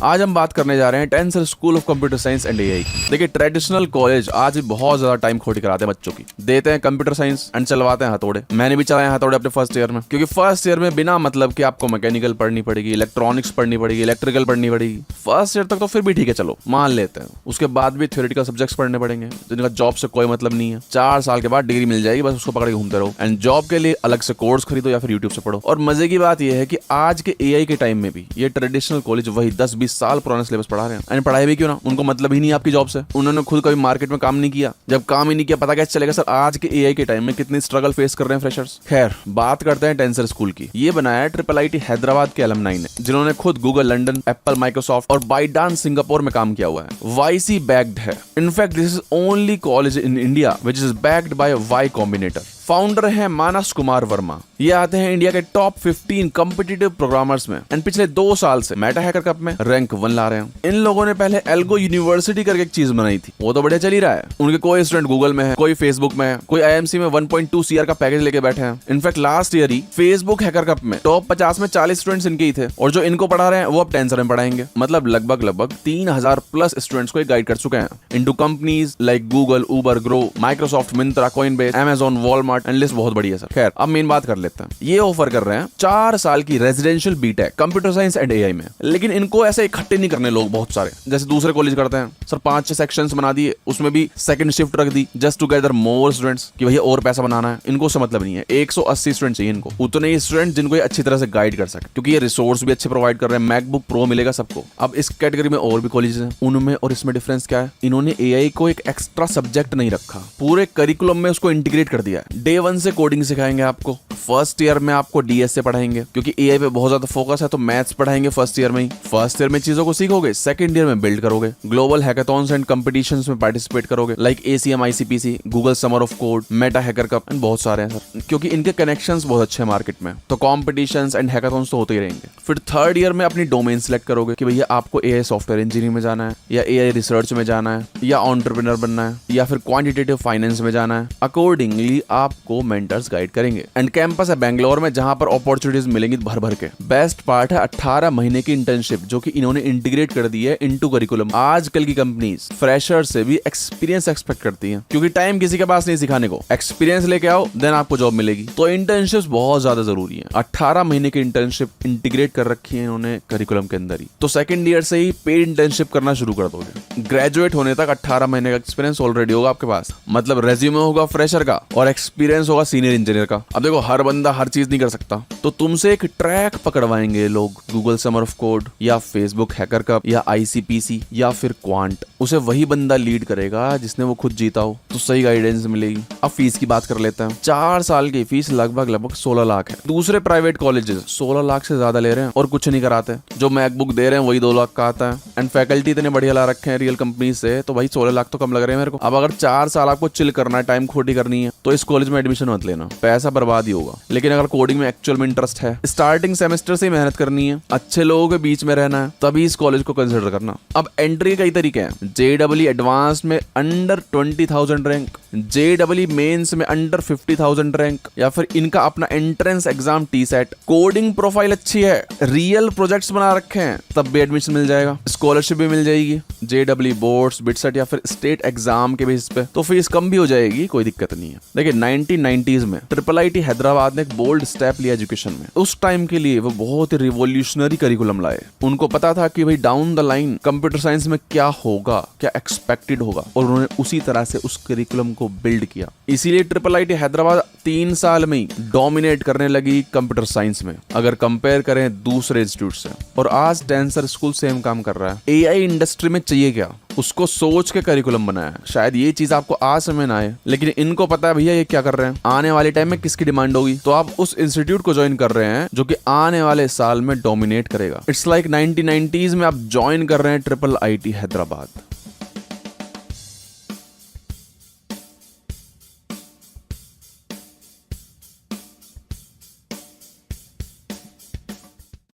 आज हम बात करने जा रहे हैं tensor school of computer science and AI. देखिए, ट्रेडिशनल कॉलेज आज भी बहुत ज्यादा टाइम खोटी कराते हैं बच्चों की, देते हैं कंप्यूटर साइंस एंड चलवाते हैं हथौड़े। मैंने भी चलाए हथौड़े अपने फर्स्ट ईयर में, क्योंकि फर्स्ट ईयर में बिना मतलब कि आपको मैकेनिकल पढ़नी पड़ेगी, इलेक्ट्रॉनिक्स पढ़नी पड़ेगी, इलेक्ट्रिकल पढ़नी पड़ेगी। फर्स्ट ईयर तक तो फिर भी ठीक है, चलो मान लेते हैं। उसके बाद भी थ्योरेटिकल सब्जेक्ट्स पढ़ने पड़ेंगे जिनका जॉब से कोई मतलब नहीं है। 4 साल के बाद डिग्री मिल जाएगी, बस उसको पकड़ के घूमते रहो एंड जॉब के लिए अलग से कोर्स खरीदो या फिर यूट्यूब से पढ़ो। और मजे की बात यह है कि आज के एआई के टाइम में भी ये ट्रेडिशनल कॉलेज वही 10-20 साल पुराने सिलेबस पढ़ा रहे हैं। एंड पढ़ाई भी क्यों ना, उनको मतलब ही नहीं आपकी जॉब से। उन्होंने खुद कभी मार्केट में काम नहीं किया। जब काम ही नहीं किया, पता कैसे चलेगा सर आज के एआई के टाइम में कितनी स्ट्रगल फेस कर रहे हैं फ्रेशर्स। खैर, बात करते हैं टेंसर स्कूल की। ये बनाया है IIIT हैदराबाद के अलमनाई ने, जिन्होंने खुद गूगल लंदन, एप्पल, माइक्रोसॉफ्ट और बाइडांस सिंगापुर में काम किया हुआ है। वाईसी बैक्ड है। In fact this is only college in India which is backed by Y Combinator. Founder है मानस कुमार वर्मा। ये आते हैं इंडिया के टॉप 15 कॉम्पिटिटिव प्रोग्रामर्स में एंड पिछले 2 साल से मेटा हैकर कप में रैंक 1 ला रहे हैं। इन लोगों ने पहले एल्गो यूनिवर्सिटी करके एक चीज बनाई थी, वो तो बढ़िया चल ही रहा है। उनके कोई स्टूडेंट गूगल में है, कोई फेसबुक में है, कोई IMC में 1.2 CR का पैकेज लेके बैठे हैं। इनफैक्ट लास्ट ईयर ही फेसबुक हैकर कप में टॉप 50 में 40 स्टूडेंट्स इनके ही थे, और जो इनको पढ़ा रहे हैं वो अब टेंसर में पढ़ाएंगे। मतलब लगभग 3000 प्लस स्टूडेंट्स को गाइड कर चुके हैं into companies like Google, Uber, grow, Microsoft, Myntra, Coinbase, Amazon, Walmart and list बहुत बड़ी है सर। खैर, अब मेन बात कर लेते हैं। ये ऑफर कर रहे हैं 4 साल की residential BTech computer science and AI में। लेकिन इनको ऐसे इकट्ठे नहीं करने लोग बहुत सारे, जैसे दूसरे कॉलेज करते हैं सर। 5-6 सेक्शंस बना दिए, उसमें भी सेकंड शिफ्ट रख दी just together more students कि भैया और पैसा बनाना है। इनको उससे मतलब नहीं है। 180 स्टूडेंट चाहिए इनको, उतने ही स्टूडेंट जिनको ये अच्छी तरह से गाइड कर सके, क्योंकि ये रिसोर्स भी अच्छे प्रोवाइड कर रहे हैं। मैकबुक प्रो मिलेगा सबको। अब इस कैटेगरी में और भी कॉलेज हैं, उनमें और इसमें डिफरेंस क्या है? इन्होंने एआई को एक एक्स्ट्रा सब्जेक्ट नहीं रखा, पूरे करिकुलम में उसको इंटीग्रेट कर दिया है। डे 1 से कोडिंग सिखाएंगे आपको। फर्स्ट ईयर में आपको डीएस से पढ़ाएंगे, क्योंकि एआई पे बहुत ज्यादा फोकस है, तो मैथ्स पढ़ाएंगे फर्स्ट ईयर में ही। फर्स्ट ईयर में चीजों को सीखोगे, सेकंड ईयर में बिल्ड करोगे। ग्लोबल हैकाथॉन्स एंड कंपटीशंस में पार्टिसिपेट करोगे, like ACM ICPC, Google summer of code, Meta Hacker cup and बहुत सारे हैं सर, क्योंकि इनके कनेक्शंस बहुत अच्छे हैं मार्केट में। तो कॉम्पिटिशंस एंड हैकाथॉन्स तो होते ही रहेंगे। फिर थर्ड ईयर में अपनी डोमेन सिलेक्ट करोगे कि भैया आपको एआई सॉफ्टवेयर इंजीनियरिंग में जाना है, या एआई रिसर्च में जाना है, या एंटरप्रेन्योर बनना है, या फिर क्वांटिटेटिव फाइनेंस में जाना है। अकॉर्डिंगली आपको मेंटर्स गाइड करेंगे। एंड कैंपस है बेंगलोर में, जहां पर अपॉर्चुनिटीज मिलेंगी भर भर के। बेस्ट पार्ट है 18 महीने की इंटर्नशिप, जो कि इन्होंने इंटीग्रेट कर दी है इनटू करिकुलम। आजकल की कंपनीज फ्रेशर से भी एक्सपीरियंस एक्सपेक्ट करती हैं, क्योंकि टाइम किसी के पास नहीं सिखाने को। एक्सपीरियंस लेके आओ, देन आपको जॉब मिलेगी। तो इंटर्नशिप्स बहुत ज्यादा जरूरी है। 18 महीने की इंटर्नशिप इंटीग्रेट कर रखी है इन्होंने करिकुलम के अंदर ही। तो सेकंड ईयर से ही पेड इंटर्नशिप करना शुरू कर दोगे। ग्रेजुएट होने तक 18 महीने का एक्सपीरियंस ऑलरेडी होगा आपके पास। मतलब रेज्यूमे होगा फ्रेशर का और एक्सपीरियंस होगा सीनियर इंजीनियर का। अब देखो, हर बंदा हर चीज नहीं कर सकता, तो तुमसे एक ट्रैक पकड़वाएंगे लोग। गूगल समर ऑफ कोड या फेसबुक हैकर कप या ICPC या फिर क्वांट, उसे वही बंदा लीड करेगा जिसने वो खुद जीता हो। तो सही गाइडेंस मिलेगी। अब फीस की बात कर लेते हैं। 4 साल की फीस लगभग 16 लाख है। दूसरे प्राइवेट कॉलेजेस 16 लाख से ज्यादा ले रहे हैं और कुछ नहीं कराते। जो मैकबुक दे रहे हैं वही 2 लाख का आता है। एंड फैकल्टी इतने बढ़िया ला रखे हैं रियल कंपनी से, तो भाई 16 लाख तो कम लग रहे हैं मेरे को। अब अगर 4 साल आपको चिल करना है, टाइम खोटी करनी है, तो इस कॉलेज में एडमिशन मत लेना, पैसा बर्बाद ही होगा। लेकिन अगर कोडिंग में एक्चुअल में इंटरेस्ट है, स्टार्टिंग सेमेस्टर से ही मेहनत करनी है, अच्छे लोगों के बीच में रहना है, तभी इस कॉलेज को कंसिडर करना। अब एंट्री के कई तरीके हैं। JEE एडवांस में अंडर 20,000 रैंक, JEE मेंस में अंडर 50,000 रैंक, या फिर इनका अपना entrance exam TSET। Coding profile अच्छी है, रियल प्रोजेक्ट्स बना रखे हैं, तब भी एडमिशन मिल जाएगा। स्कॉलरशिप भी मिल जाएगी, JEE बोर्ड्स, बिटसेट या फिर स्टेट एग्जाम के बेसिस पे। तो फीस कम भी हो जाएगी, कोई दिक्कत नहीं है। देखिए, 1990s में IIIT हैदराबाद ने एक बोल्ड स्टेप लिया एजुकेशन में। उस टाइम के लिए वो बहुत ही रिवोल्यूशनरी करिकुलम लाए। उनको पता था कि भाई down the line computer science में क्या होगा, क्या एक्सपेक्टेड होगा, और उन्होंने उसी तरह से उस करिकुलम को बिल्ड किया। इसीलिए IIIT हैदराबाद 3 साल में ही डोमिनेट करने लगी कंप्यूटर साइंस में, अगर कंपेयर करें दूसरे इंस्टीट्यूट से। और आज टेंसर स्कूल सेम काम कर रहा है। एआई इंडस्ट्री में चाहिए क्या, उसको सोच के करिकुलम बनाया है। शायद ये चीज आपको आज समझ ना आए, लेकिन इनको पता है भैया ये क्या कर रहे हैं, आने वाले टाइम में किसकी डिमांड होगी। तो आप उस इंस्टीट्यूट को ज्वाइन कर रहे हैं जो कि आने वाले साल में डोमिनेट करेगा। इट्स लाइक 1990s में आप ज्वाइन कर रहे हैं IIIT हैदराबाद।